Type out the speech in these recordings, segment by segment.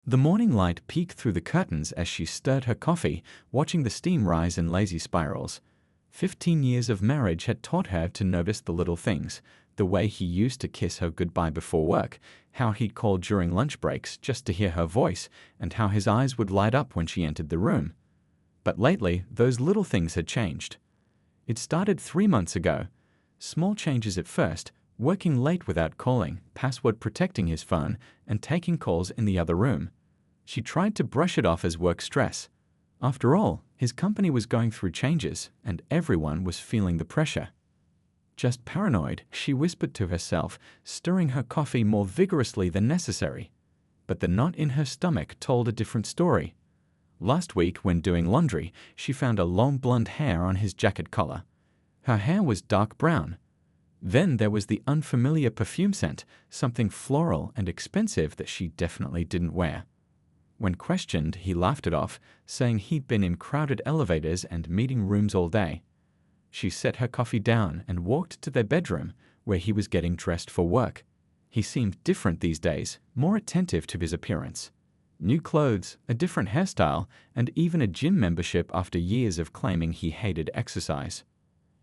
The morning light peeked through the curtains as she stirred her coffee, watching the steam rise in lazy spirals. 15 years of marriage had taught her to notice the little things, the way he used to kiss her goodbye before work, how he'd call during lunch breaks just to hear her voice, and how his eyes would light up when she entered the room. But lately, those little things had changed. It started 3 months ago. Small changes at first, working late without calling, password protecting his phone, and taking calls in the other room. She tried to brush it off as work stress. After all, his company was going through changes, and everyone was feeling the pressure. Just paranoid, she whispered to herself, stirring her coffee more vigorously than necessary. But the knot in her stomach told a different story. Last week, when doing laundry, she found a long blonde hair on his jacket collar. Her hair was dark brown. Then there was the unfamiliar perfume scent, something floral and expensive that she definitely didn't wear. When questioned, he laughed it off, saying he'd been in crowded elevators and meeting rooms all day. She set her coffee down and walked to their bedroom, where he was getting dressed for work. He seemed different these days, more attentive to his appearance. New clothes, a different hairstyle, and even a gym membership after years of claiming he hated exercise.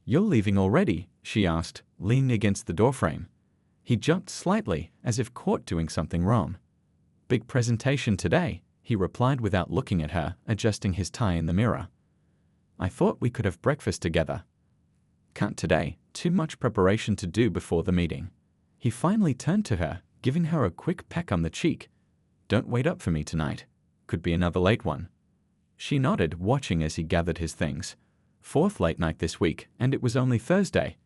"You're leaving already?" she asked, leaning against the doorframe. He jumped slightly, as if caught doing something wrong. "Big presentation today," he replied without looking at her, adjusting his tie in the mirror. "I thought we could have breakfast together." "Can't today, too much preparation to do before the meeting." He finally turned to her, giving her a quick peck on the cheek. "Don't wait up for me tonight. Could be another late one." She nodded, watching as he gathered his things. 4th late night this week, and it was only Thursday.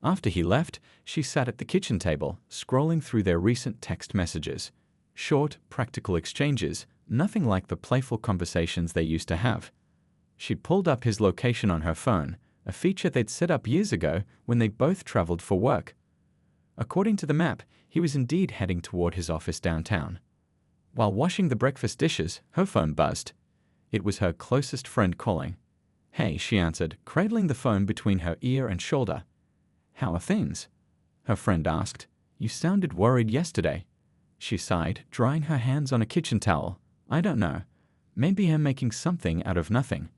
After he left, she sat at the kitchen table, scrolling through their recent text messages. Short, practical exchanges, nothing like the playful conversations they used to have. She'd pulled up his location on her phone, a feature they'd set up years ago when they both traveled for work. According to the map, he was indeed heading toward his office downtown. While washing the breakfast dishes, her phone buzzed. It was her closest friend calling. "Hey," she answered, cradling the phone between her ear and shoulder. "How are things?" Her friend asked. "You sounded worried yesterday." She sighed, drying her hands on a kitchen towel. "I don't know. Maybe I'm making something out of nothing."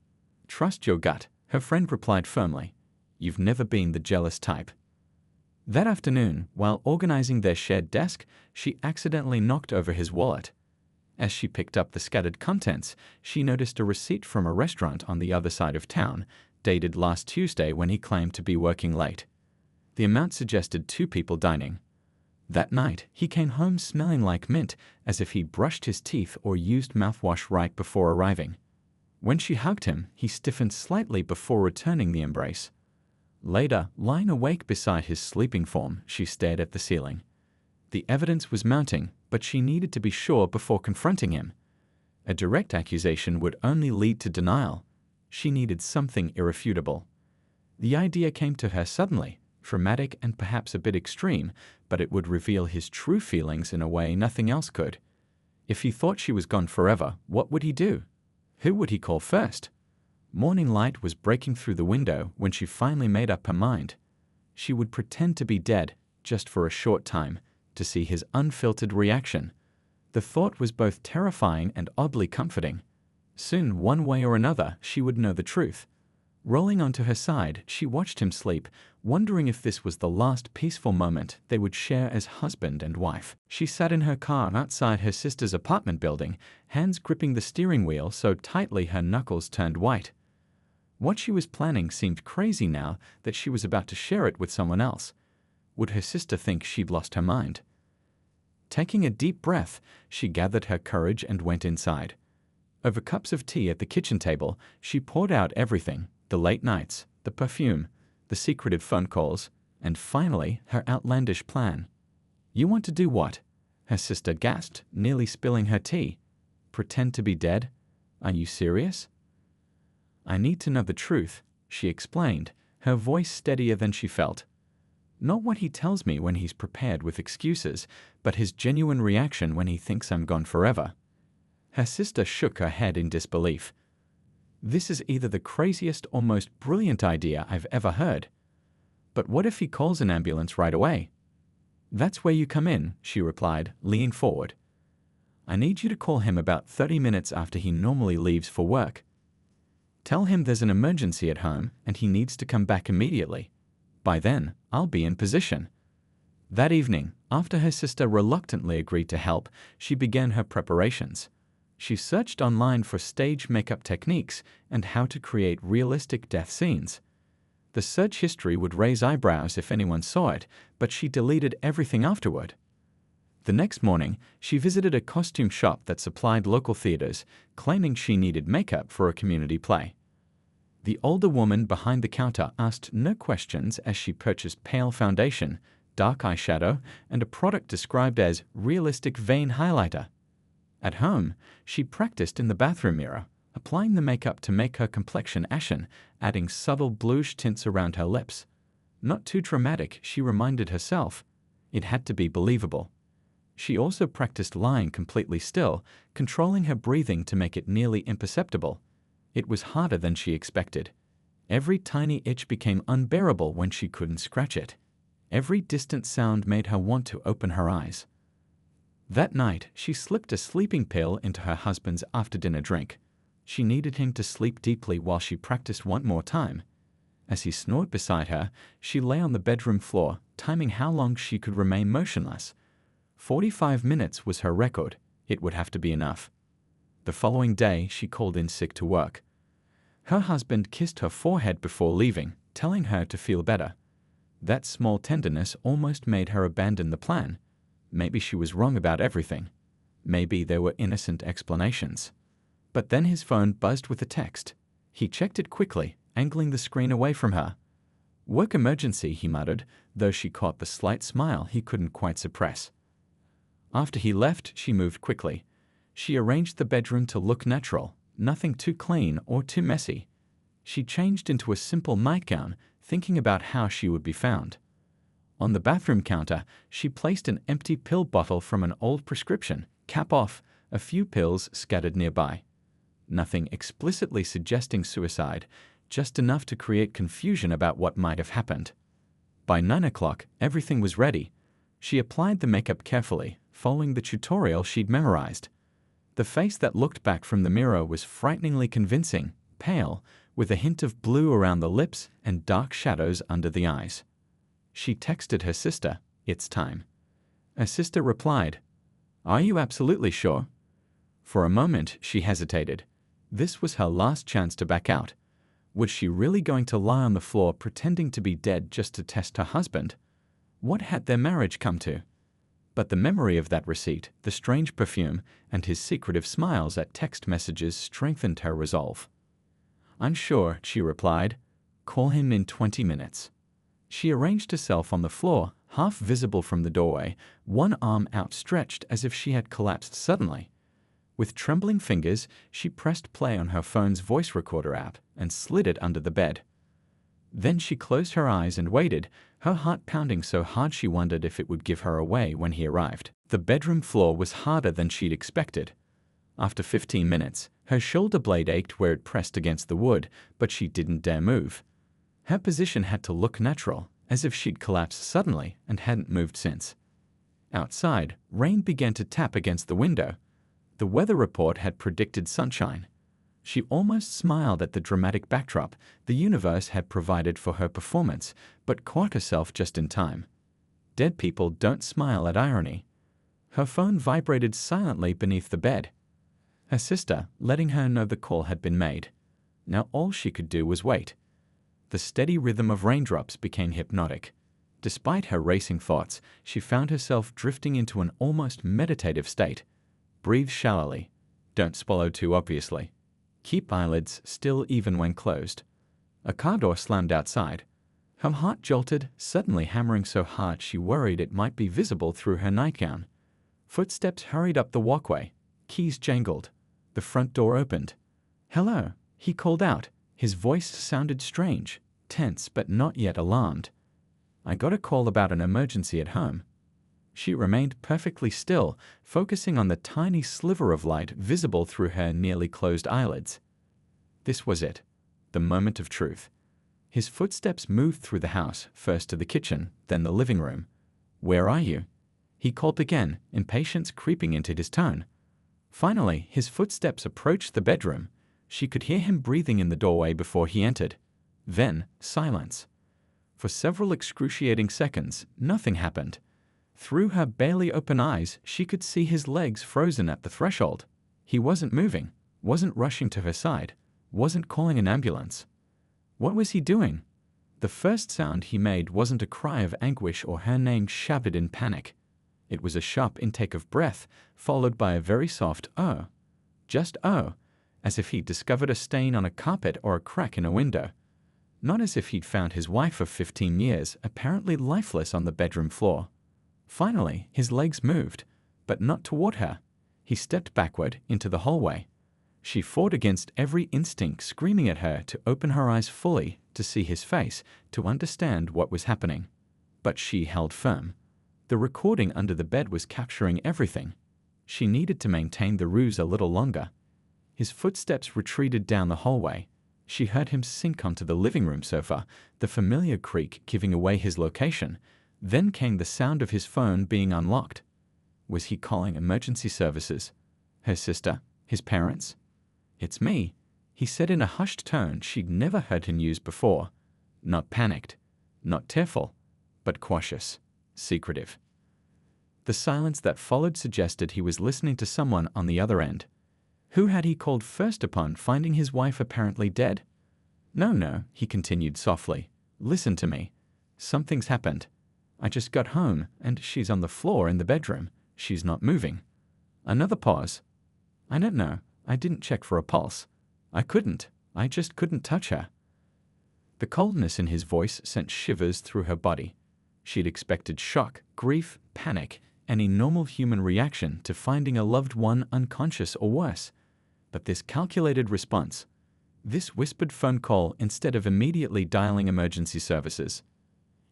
"Trust your gut," her friend replied firmly. "You've never been the jealous type." That afternoon, while organizing their shared desk, she accidentally knocked over his wallet. As she picked up the scattered contents, she noticed a receipt from a restaurant on the other side of town, dated last Tuesday when he claimed to be working late. The amount suggested 2 people dining. That night, he came home smelling like mint, as if he'd brushed his teeth or used mouthwash right before arriving. When she hugged him, he stiffened slightly before returning the embrace. Later, lying awake beside his sleeping form, she stared at the ceiling. The evidence was mounting, but she needed to be sure before confronting him. A direct accusation would only lead to denial. She needed something irrefutable. The idea came to her suddenly, dramatic and perhaps a bit extreme, but it would reveal his true feelings in a way nothing else could. If he thought she was gone forever, what would he do? Who would he call first? Morning light was breaking through the window when she finally made up her mind. She would pretend to be dead, just for a short time, to see his unfiltered reaction. The thought was both terrifying and oddly comforting. Soon, one way or another, she would know the truth. Rolling onto her side, she watched him sleep, wondering if this was the last peaceful moment they would share as husband and wife. She sat in her car outside her sister's apartment building, hands gripping the steering wheel so tightly her knuckles turned white. What she was planning seemed crazy now that she was about to share it with someone else. Would her sister think she'd lost her mind? Taking a deep breath, she gathered her courage and went inside. Over cups of tea at the kitchen table, she poured out everything: the late nights, the perfume, the secretive phone calls, and finally her outlandish plan. "You want to do what?" her sister gasped, nearly spilling her tea. "Pretend to be dead? Are you serious?" "I need to know the truth," she explained, her voice steadier than she felt. "Not what he tells me when he's prepared with excuses, but his genuine reaction when he thinks I'm gone forever." Her sister shook her head in disbelief. "This is either the craziest or most brilliant idea I've ever heard. But what if he calls an ambulance right away?" "That's where you come in," she replied, leaning forward. I need you to call him about 30 minutes after he normally leaves for work. Tell him there's an emergency at home and he needs to come back immediately. By then, I'll be in position." That evening, after her sister reluctantly agreed to help, she began her preparations. She searched online for stage makeup techniques and how to create realistic death scenes. The search history would raise eyebrows if anyone saw it, but she deleted everything afterward. The next morning, she visited a costume shop that supplied local theaters, claiming she needed makeup for a community play. The older woman behind the counter asked no questions as she purchased pale foundation, dark eyeshadow, and a product described as realistic vein highlighter. At home, she practiced in the bathroom mirror, applying the makeup to make her complexion ashen, adding subtle bluish tints around her lips. Not too dramatic, she reminded herself. It had to be believable. She also practiced lying completely still, controlling her breathing to make it nearly imperceptible. It was harder than she expected. Every tiny itch became unbearable when she couldn't scratch it. Every distant sound made her want to open her eyes. That night, she slipped a sleeping pill into her husband's after-dinner drink. She needed him to sleep deeply while she practiced one more time. As he snored beside her, she lay on the bedroom floor, timing how long she could remain motionless. 45 minutes was her record. It would have to be enough. The following day, she called in sick to work. Her husband kissed her forehead before leaving, telling her to feel better. That small tenderness almost made her abandon the plan. Maybe she was wrong about everything. Maybe there were innocent explanations. But then his phone buzzed with a text. He checked it quickly, angling the screen away from her. "Work emergency," he muttered, though she caught the slight smile he couldn't quite suppress. After he left, she moved quickly. She arranged the bedroom to look natural, nothing too clean or too messy. She changed into a simple nightgown, thinking about how she would be found. On the bathroom counter, she placed an empty pill bottle from an old prescription, cap off, a few pills scattered nearby. Nothing explicitly suggesting suicide, just enough to create confusion about what might have happened. By 9 o'clock, everything was ready. She applied the makeup carefully, following the tutorial she'd memorized. The face that looked back from the mirror was frighteningly convincing, pale, with a hint of blue around the lips and dark shadows under the eyes. She texted her sister, "It's time." Her sister replied, "Are you absolutely sure?" For a moment, she hesitated. This was her last chance to back out. Was she really going to lie on the floor pretending to be dead just to test her husband? What had their marriage come to? But the memory of that receipt, the strange perfume, and his secretive smiles at text messages strengthened her resolve. Unsure, she replied, "Call him in 20 minutes." She arranged herself on the floor, half visible from the doorway, one arm outstretched as if she had collapsed suddenly. With trembling fingers, she pressed play on her phone's voice recorder app and slid it under the bed. Then she closed her eyes and waited, her heart pounding so hard she wondered if it would give her away when he arrived. The bedroom floor was harder than she'd expected. After 15 minutes, her shoulder blade ached where it pressed against the wood, but she didn't dare move. Her position had to look natural, as if she'd collapsed suddenly and hadn't moved since. Outside, rain began to tap against the window. The weather report had predicted sunshine. She almost smiled at the dramatic backdrop the universe had provided for her performance, but caught herself just in time. Dead people don't smile at irony. Her phone vibrated silently beneath the bed. Her sister, letting her know the call had been made. Now all she could do was wait. The steady rhythm of raindrops became hypnotic. Despite her racing thoughts, she found herself drifting into an almost meditative state. Breathe shallowly. Don't swallow too obviously. Keep eyelids still even when closed. A car door slammed outside. Her heart jolted, suddenly hammering so hard she worried it might be visible through her nightgown. Footsteps hurried up the walkway. Keys jangled. The front door opened. "Hello," he called out. His voice sounded strange, tense but not yet alarmed. "I got a call about an emergency at home." She remained perfectly still, focusing on the tiny sliver of light visible through her nearly closed eyelids. This was it, the moment of truth. His footsteps moved through the house, first to the kitchen, then the living room. "Where are you?" He called again, impatience creeping into his tone. Finally, his footsteps approached the bedroom. She could hear him breathing in the doorway before he entered. Then, silence. For several excruciating seconds, nothing happened. Through her barely open eyes, she could see his legs frozen at the threshold. He wasn't moving, wasn't rushing to her side, wasn't calling an ambulance. What was he doing? The first sound he made wasn't a cry of anguish or her name shouted in panic. It was a sharp intake of breath, followed by a very soft "oh." Just "oh," as if he'd discovered a stain on a carpet or a crack in a window. Not as if he'd found his wife of 15 years apparently lifeless on the bedroom floor. Finally, his legs moved, but not toward her. He stepped backward into the hallway. She fought against every instinct screaming at her to open her eyes fully, to see his face, to understand what was happening. But she held firm. The recording under the bed was capturing everything. She needed to maintain the ruse a little longer. His footsteps retreated down the hallway. She heard him sink onto the living room sofa, the familiar creak giving away his location. Then came the sound of his phone being unlocked. Was he calling emergency services? Her sister? His parents? "It's me," he said in a hushed tone she'd never heard him use before. Not panicked, not tearful, but cautious, secretive. The silence that followed suggested he was listening to someone on the other end. Who had he called first upon finding his wife apparently dead? No, he continued softly. Listen to me. Something's happened. I just got home, and she's on the floor in the bedroom. She's not moving. Another pause. I don't know. I didn't check for a pulse. I couldn't. I just couldn't touch her. The coldness in his voice sent shivers through her body. She'd expected shock, grief, panic, any normal human reaction to finding a loved one unconscious or worse. But this calculated response, this whispered phone call instead of immediately dialing emergency services.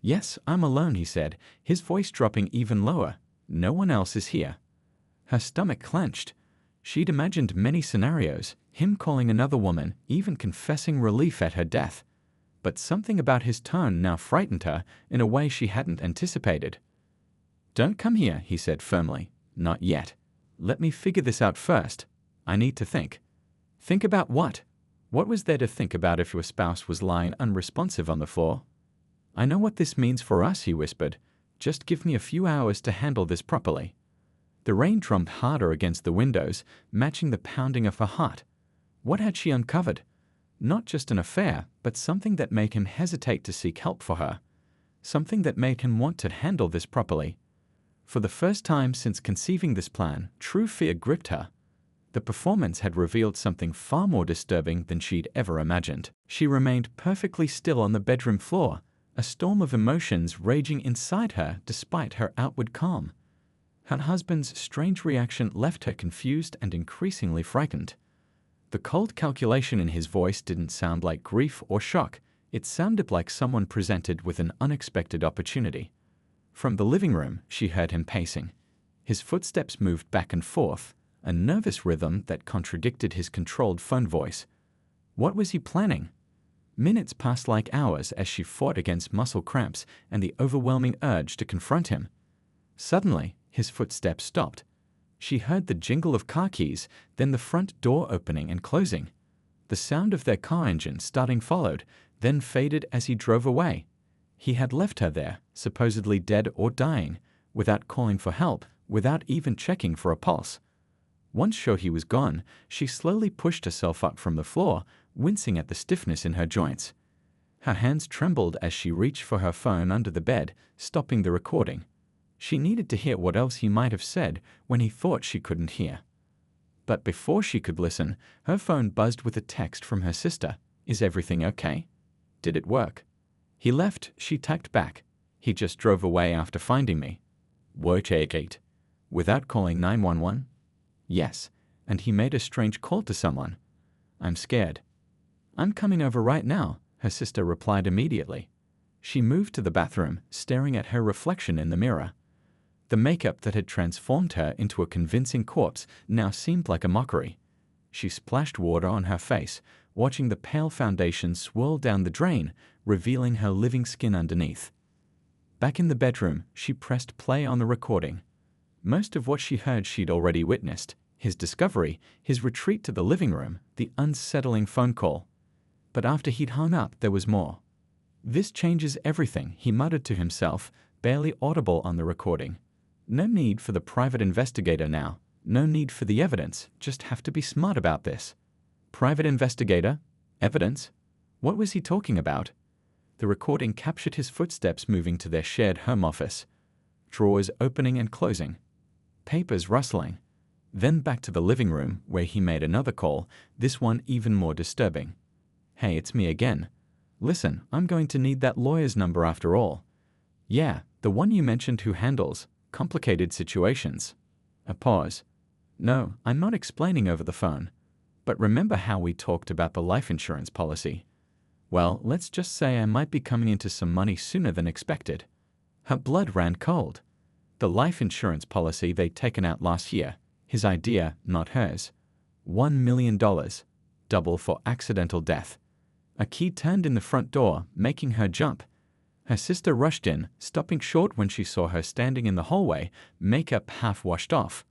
"Yes, I'm alone," he said, his voice dropping even lower. "No one else is here." Her stomach clenched. She'd imagined many scenarios, him calling another woman, even confessing relief at her death. But something about his tone now frightened her in a way she hadn't anticipated. "Don't come here," he said firmly. "Not yet. Let me figure this out first. I need to think." Think about what? What was there to think about if your spouse was lying unresponsive on the floor? "I know what this means for us," he whispered. "Just give me a few hours to handle this properly." The rain drummed harder against the windows, matching the pounding of her heart. What had she uncovered? Not just an affair, but something that made him hesitate to seek help for her. Something that made him want to handle this properly. For the first time since conceiving this plan, true fear gripped her. The performance had revealed something far more disturbing than she'd ever imagined. She remained perfectly still on the bedroom floor, a storm of emotions raging inside her despite her outward calm. Her husband's strange reaction left her confused and increasingly frightened. The cold calculation in his voice didn't sound like grief or shock. It sounded like someone presented with an unexpected opportunity. From the living room, she heard him pacing. His footsteps moved back and forth, a nervous rhythm that contradicted his controlled phone voice. What was he planning? Minutes passed like hours as she fought against muscle cramps and the overwhelming urge to confront him. Suddenly, his footsteps stopped. She heard the jingle of car keys, then the front door opening and closing. The sound of their car engine starting followed, then faded as he drove away. He had left her there, supposedly dead or dying, without calling for help, without even checking for a pulse. Once sure he was gone, she slowly pushed herself up from the floor, wincing at the stiffness in her joints. Her hands trembled as she reached for her phone under the bed, stopping the recording. She needed to hear what else he might have said when he thought she couldn't hear. But before she could listen, her phone buzzed with a text from her sister. "Is everything okay? Did it work?" "He left," she typed back. "He just drove away after finding me." "Gate. Without calling 911? "Yes, and he made a strange call to someone." "I'm scared." "I'm coming over right now," her sister replied immediately. She moved to the bathroom, staring at her reflection in the mirror. The makeup that had transformed her into a convincing corpse now seemed like a mockery. She splashed water on her face, watching the pale foundation swirl down the drain, revealing her living skin underneath. Back in the bedroom, she pressed play on the recording. Most of what she heard she'd already witnessed. his discovery, his retreat to the living room, the unsettling phone call. But after he'd hung up, there was more. "This changes everything," he muttered to himself, barely audible on the recording. "No need for the private investigator now. No need for the evidence. Just have to be smart about this." Private investigator? Evidence? What was he talking about? The recording captured his footsteps moving to their shared home office. Drawers opening and closing. Papers rustling. Then back to the living room, where he made another call, this one even more disturbing. "Hey, it's me again. Listen, I'm going to need that lawyer's number after all." "Yeah, the one you mentioned who handles complicated situations." A pause. "No, I'm not explaining over the phone. But remember how we talked about the life insurance policy? Well, let's just say I might be coming into some money sooner than expected." Her blood ran cold. The life insurance policy they'd taken out last year, his idea, not hers. $1 million, double for accidental death. A key turned in the front door, making her jump. Her sister rushed in, stopping short when she saw her standing in the hallway, makeup half washed off.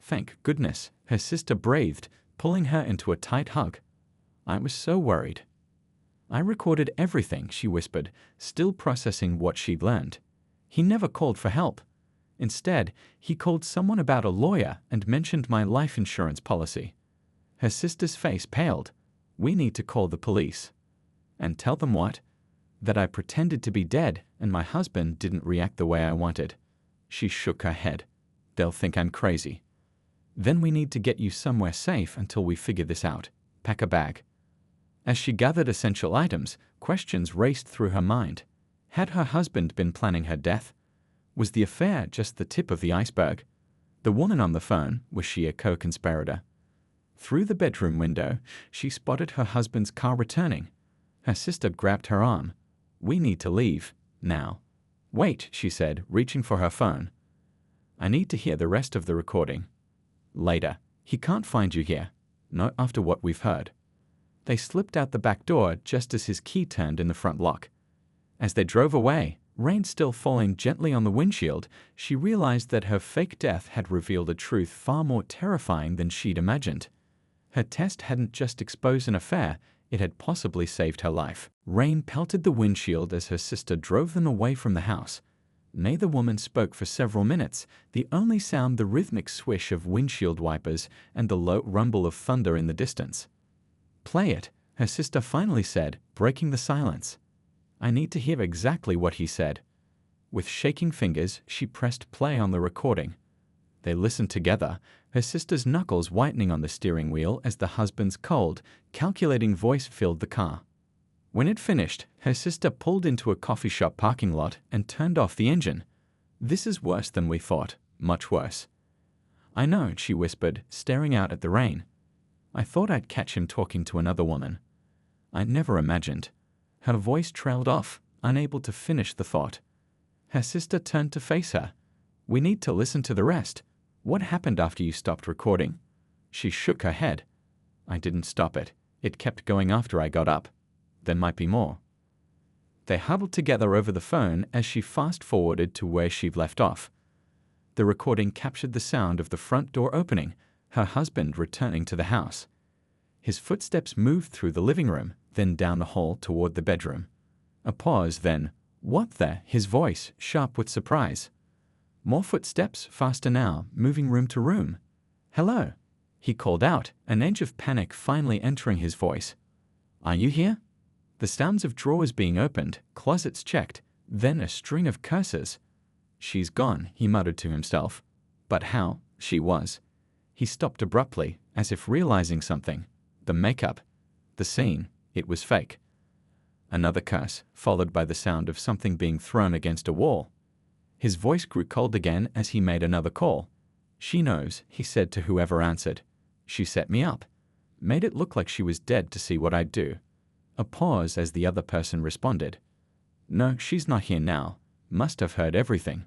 "Thank goodness," her sister breathed, pulling her into a tight hug. "I was so worried." "I recorded everything," she whispered, still processing what she'd learned. "He never called for help. Instead, he called someone about a lawyer and mentioned my life insurance policy." Her sister's face paled. "We need to call the police." "And tell them what?" "That I pretended to be dead and my husband didn't react the way I wanted." She shook her head. "They'll think I'm crazy." "Then we need to get you somewhere safe until we figure this out. Pack a bag." As she gathered essential items, questions raced through her mind. Had her husband been planning her death? Was the affair just the tip of the iceberg? The woman on the phone, was she a co-conspirator? Through the bedroom window, she spotted her husband's car returning. Her sister grabbed her arm. "We need to leave. Now." "Wait," she said, reaching for her phone. "I need to hear the rest of the recording." "Later. He can't find you here. Not after what we've heard." They slipped out the back door just as his key turned in the front lock. As they drove away, rain still falling gently on the windshield, she realized that her fake death had revealed a truth far more terrifying than she'd imagined. Her test hadn't just exposed an affair, it had possibly saved her life. Rain pelted the windshield as her sister drove them away from the house. Neither woman spoke for several minutes, the only sound the rhythmic swish of windshield wipers and the low rumble of thunder in the distance. "Play it," her sister finally said, breaking the silence. "I need to hear exactly what he said." With shaking fingers, she pressed play on the recording. They listened together, her sister's knuckles whitening on the steering wheel as the husband's cold, calculating voice filled the car. When it finished, her sister pulled into a coffee shop parking lot and turned off the engine. "This is worse than we thought, much worse." "I know," she whispered, staring out at the rain. "I thought I'd catch him talking to another woman. I never imagined." Her voice trailed off, unable to finish the thought. Her sister turned to face her. "We need to listen to the rest. What happened after you stopped recording?" She shook her head. "I didn't stop it. It kept going after I got up. There might be more." They huddled together over the phone as she fast-forwarded to where she'd left off. The recording captured the sound of the front door opening, her husband returning to the house. His footsteps moved through the living room, then down the hall toward the bedroom. A pause, then, "What the?" his voice, sharp with surprise. More footsteps, faster now, moving room to room. "Hello," he called out, an edge of panic finally entering his voice. "Are you here?" The sounds of drawers being opened, closets checked, then a string of curses. "She's gone," he muttered to himself. But how? She was. He stopped abruptly, as if realizing something. The makeup. The scene. It was fake. Another curse, followed by the sound of something being thrown against a wall. His voice grew cold again as he made another call. "She knows," he said to whoever answered. "She set me up. Made it look like she was dead to see what I'd do." A pause as the other person responded. "No, she's not here now. Must have heard everything."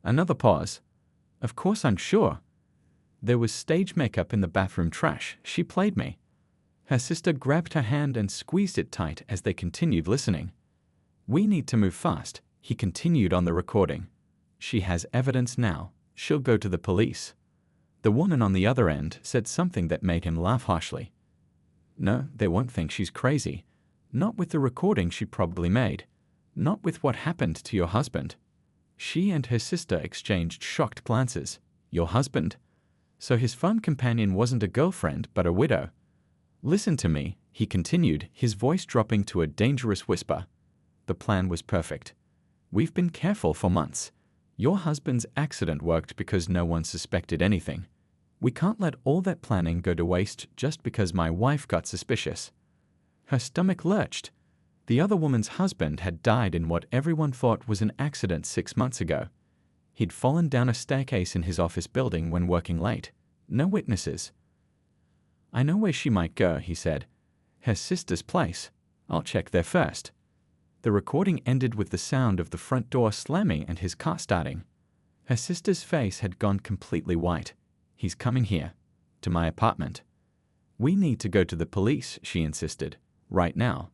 Another pause. "Of course I'm sure. There was stage makeup in the bathroom trash. She played me." Her sister grabbed her hand and squeezed it tight as they continued listening. "We need to move fast," he continued on the recording. "She has evidence now. She'll go to the police." The woman on the other end said something that made him laugh harshly. No, they won't think she's crazy. Not with the recording she probably made. Not with what happened to your husband. She and her sister exchanged shocked glances. Your husband? So his phone companion wasn't a girlfriend, but a widow. Listen to me, he continued, his voice dropping to a dangerous whisper. The plan was perfect. We've been careful for months. Your husband's accident worked because no one suspected anything. We can't let all that planning go to waste just because my wife got suspicious. Her stomach lurched. The other woman's husband had died in what everyone thought was an accident 6 months ago. He'd fallen down a staircase in his office building when working late. No witnesses. I know where she might go, he said. Her sister's place. I'll check there first. The recording ended with the sound of the front door slamming and his car starting. Her sister's face had gone completely white. He's coming here. To my apartment. We need to go to the police, she insisted. Right now.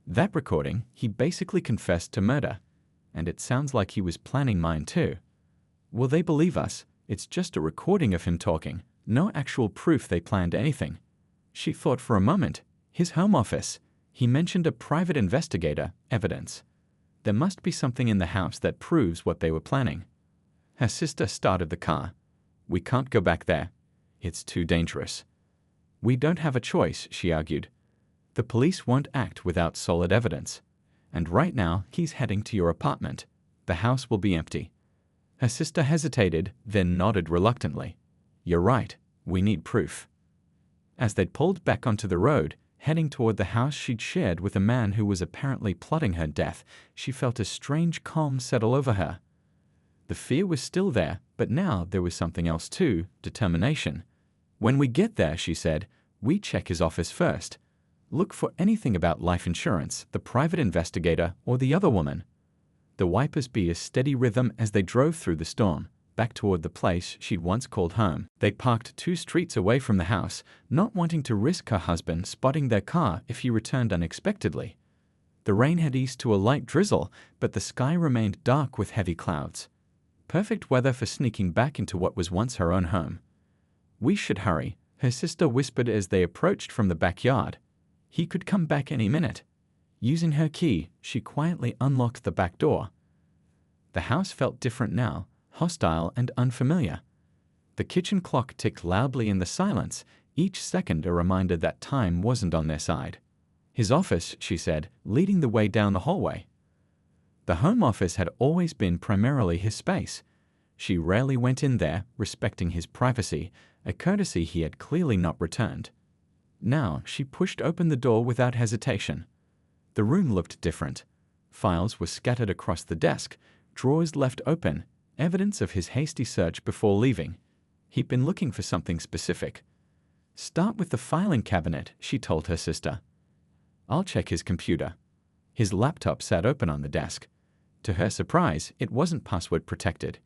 That recording, he basically confessed to murder. And it sounds like he was planning mine too. Will they believe us? It's just a recording of him talking. No actual proof they planned anything. She thought for a moment. His home office. He mentioned a private investigator, evidence. There must be something in the house that proves what they were planning. Her sister started the car. We can't go back there. It's too dangerous. We don't have a choice, she argued. The police won't act without solid evidence. And right now, he's heading to your apartment. The house will be empty. Her sister hesitated, then nodded reluctantly. You're right. We need proof. As they'd pulled back onto the road, heading toward the house she'd shared with a man who was apparently plotting her death, she felt a strange calm settle over her. The fear was still there, but now there was something else too, determination. When we get there, she said, we check his office first. Look for anything about life insurance, the private investigator, or the other woman. The wipers beat a steady rhythm as they drove through the storm, back toward the place she'd once called home. They'd parked 2 streets away from the house, not wanting to risk her husband spotting their car if he returned unexpectedly. The rain had eased to a light drizzle, but the sky remained dark with heavy clouds. Perfect weather for sneaking back into what was once her own home. We should hurry, her sister whispered as they approached from the backyard. He could come back any minute. Using her key, she quietly unlocked the back door. The house felt different now, hostile and unfamiliar. The kitchen clock ticked loudly in the silence, each second a reminder that time wasn't on their side. His office, she said, leading the way down the hallway. The home office had always been primarily his space. She rarely went in there, respecting his privacy, a courtesy he had clearly not returned. Now she pushed open the door without hesitation. The room looked different. Files were scattered across the desk, drawers left open, evidence of his hasty search before leaving. He'd been looking for something specific. Start with the filing cabinet, she told her sister. I'll check his computer. His laptop sat open on the desk. To her surprise, it wasn't password protected.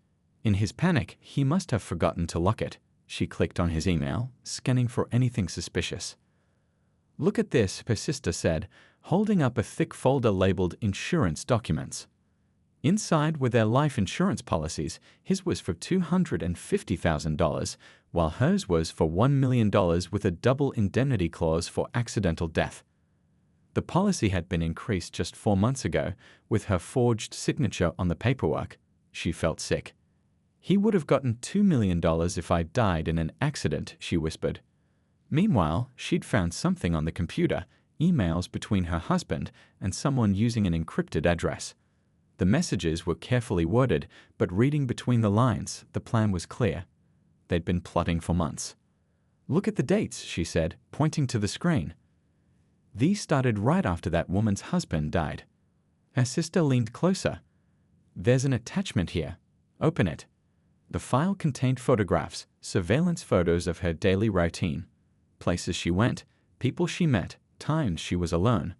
In his panic, he must have forgotten to lock it. She clicked on his email, scanning for anything suspicious. Look at this, her sister said, holding up a thick folder labeled Insurance Documents. Inside were their life insurance policies. His was for $250,000, while hers was for $1 million with a double indemnity clause for accidental death. The policy had been increased just 4 months ago, with her forged signature on the paperwork. She felt sick. He would have gotten $2 million if I died in an accident, she whispered. Meanwhile, she'd found something on the computer, emails between her husband and someone using an encrypted address. The messages were carefully worded, but reading between the lines, the plan was clear. They'd been plotting for months. Look at the dates, she said, pointing to the screen. These started right after that woman's husband died. Her sister leaned closer. There's an attachment here. Open it. The file contained photographs, surveillance photos of her daily routine. Places she went, people she met, times she was alone.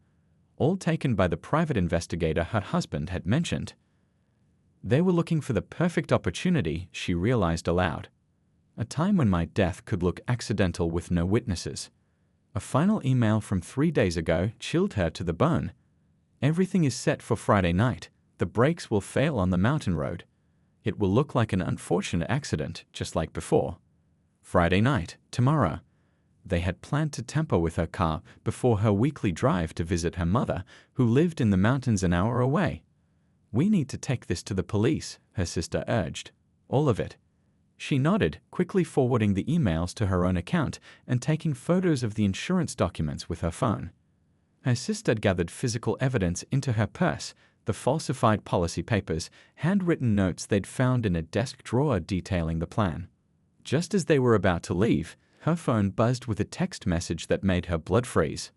All taken by the private investigator her husband had mentioned. They were looking for the perfect opportunity, she realized aloud. A time when my death could look accidental with no witnesses. A final email from 3 days ago chilled her to the bone. Everything is set for Friday night. The brakes will fail on the mountain road. It will look like an unfortunate accident, just like before. Friday night, tomorrow. They had planned to tamper with her car before her weekly drive to visit her mother, who lived in the mountains an hour away. We need to take this to the police, her sister urged. All of it. She nodded, quickly forwarding the emails to her own account and taking photos of the insurance documents with her phone. Her sister gathered physical evidence into her purse, the falsified policy papers, handwritten notes they'd found in a desk drawer detailing the plan. Just as they were about to leave, her phone buzzed with a text message that made her blood freeze.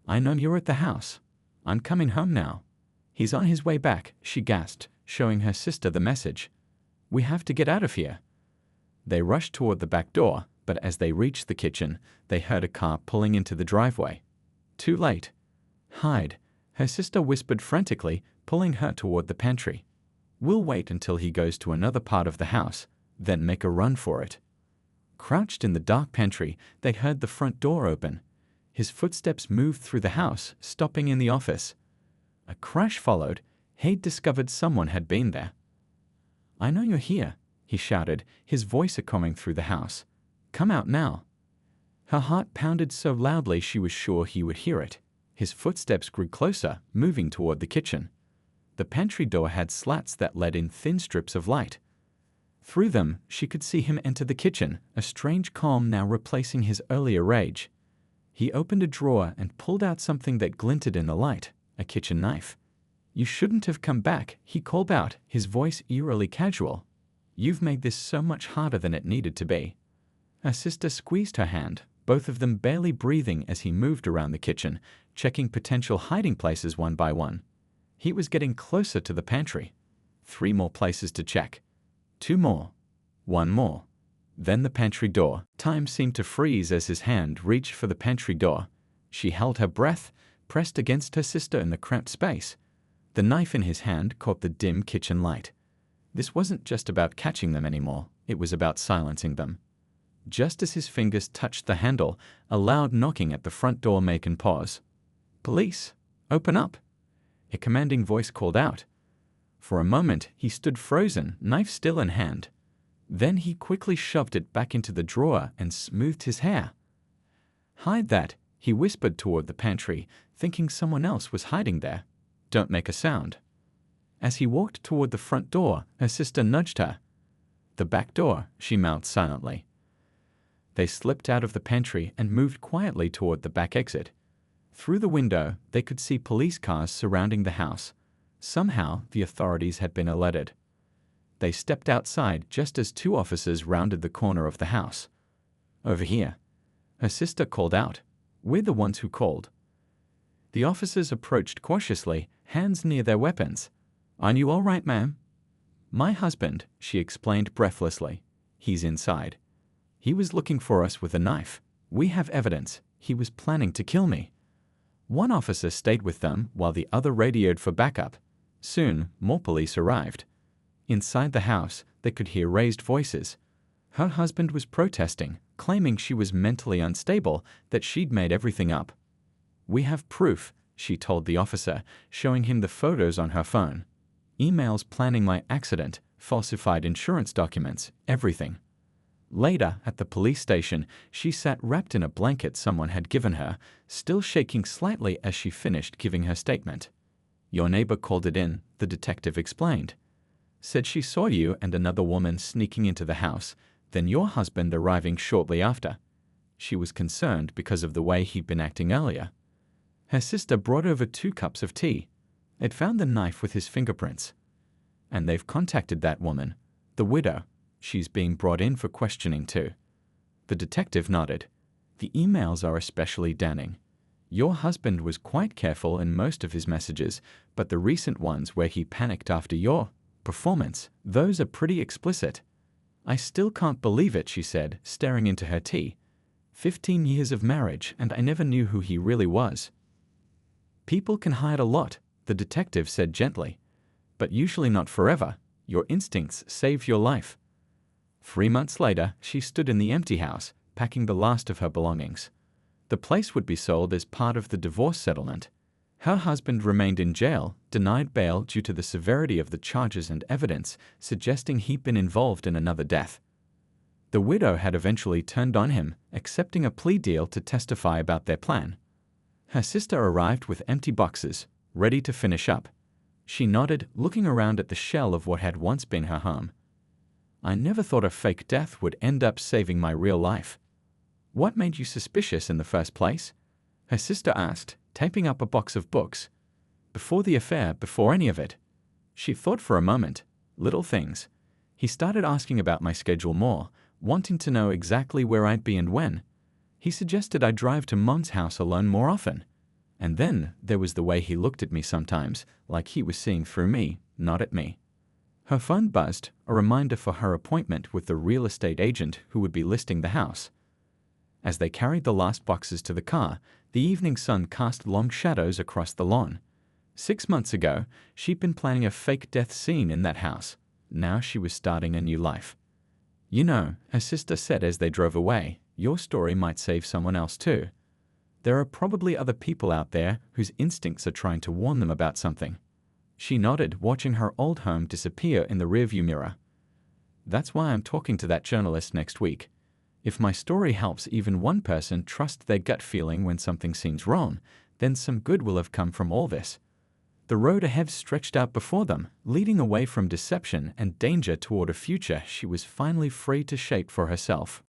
"I know you're at the house. I'm coming home now." "He's on his way back," she gasped, showing her sister the message. "We have to get out of here." They rushed toward the back door, but as they reached the kitchen, they heard a car pulling into the driveway. Too late. "Hide," her sister whispered frantically, pulling her toward the pantry. "We'll wait until he goes to another part of the house, then make a run for it." Crouched in the dark pantry, they heard the front door open. His footsteps moved through the house, stopping in the office. A crash followed. Haid discovered someone had been there. "I know you're here," he shouted, his voice echoing through the house. "Come out now." Her heart pounded so loudly she was sure he would hear it. His footsteps grew closer, moving toward the kitchen. The pantry door had slats that let in thin strips of light. Through them, she could see him enter the kitchen, a strange calm now replacing his earlier rage. He opened a drawer and pulled out something that glinted in the light, a kitchen knife. "You shouldn't have come back," he called out, his voice eerily casual. "You've made this so much harder than it needed to be." Her sister squeezed her hand, both of them barely breathing as he moved around the kitchen, checking potential hiding places one by one. He was getting closer to the pantry. 3 more places to check. 2 more. 1 more. Then the pantry door. Time seemed to freeze as his hand reached for the pantry door. She held her breath, pressed against her sister in the cramped space. The knife in his hand caught the dim kitchen light. This wasn't just about catching them anymore, it was about silencing them. Just as his fingers touched the handle, a loud knocking at the front door made him pause. "Police! Open up!" A commanding voice called out. For a moment, he stood frozen, knife still in hand. Then he quickly shoved it back into the drawer and smoothed his hair. "Hide that," he whispered toward the pantry, thinking someone else was hiding there. "Don't make a sound." As he walked toward the front door, her sister nudged her. "The back door," she mouthed silently. They slipped out of the pantry and moved quietly toward the back exit. Through the window, they could see police cars surrounding the house. Somehow, the authorities had been alerted. They stepped outside just as 2 officers rounded the corner of the house. "Over here." Her sister called out. "We're the ones who called." The officers approached cautiously, hands near their weapons. "Are you all right, ma'am?" "My husband," she explained breathlessly. "He's inside. He was looking for us with a knife. We have evidence. He was planning to kill me." One officer stayed with them while the other radioed for backup. Soon, more police arrived. Inside the house, they could hear raised voices. Her husband was protesting, claiming she was mentally unstable, that she'd made everything up. "We have proof," she told the officer, showing him the photos on her phone. "Emails planning my accident, falsified insurance documents, everything." Later, at the police station, she sat wrapped in a blanket someone had given her, still shaking slightly as she finished giving her statement. "Your neighbor called it in," the detective explained. "Said she saw you and another woman sneaking into the house, then your husband arriving shortly after. She was concerned because of the way he'd been acting earlier." Her sister brought over 2 cups of tea. It found the knife with his fingerprints. "And they've contacted that woman, the widow. She's being brought in for questioning too." The detective nodded. "The emails are especially damning. Your husband was quite careful in most of his messages, but the recent ones where he panicked after your performance, those are pretty explicit." "I still can't believe it," she said, staring into her tea. 15 years of marriage, and I never knew who he really was." "People can hide a lot," the detective said gently. "But usually not forever. Your instincts saved your life." 3 months later, she stood in the empty house, packing the last of her belongings. The place would be sold as part of the divorce settlement. Her husband remained in jail, denied bail due to the severity of the charges and evidence, suggesting he'd been involved in another death. The widow had eventually turned on him, accepting a plea deal to testify about their plan. Her sister arrived with empty boxes, ready to finish up. She nodded, looking around at the shell of what had once been her home. I never thought a fake death would end up saving my real life. What made you suspicious in the first place? Her sister asked, taping up a box of books. Before the affair, before any of it. She thought for a moment. Little things. He started asking about my schedule more, wanting to know exactly where I'd be and when. He suggested I drive to Mom's house alone more often. And then there was the way he looked at me sometimes, like he was seeing through me, not at me. Her phone buzzed, a reminder for her appointment with the real estate agent who would be listing the house. As they carried the last boxes to the car, the evening sun cast long shadows across the lawn. 6 months ago, she'd been planning a fake death scene in that house. Now she was starting a new life. You know, her sister said as they drove away, your story might save someone else too. There are probably other people out there whose instincts are trying to warn them about something. She nodded, watching her old home disappear in the rearview mirror. That's why I'm talking to that journalist next week. If my story helps even one person trust their gut feeling when something seems wrong, then some good will have come from all this. The road ahead stretched out before them, leading away from deception and danger toward a future she was finally free to shape for herself.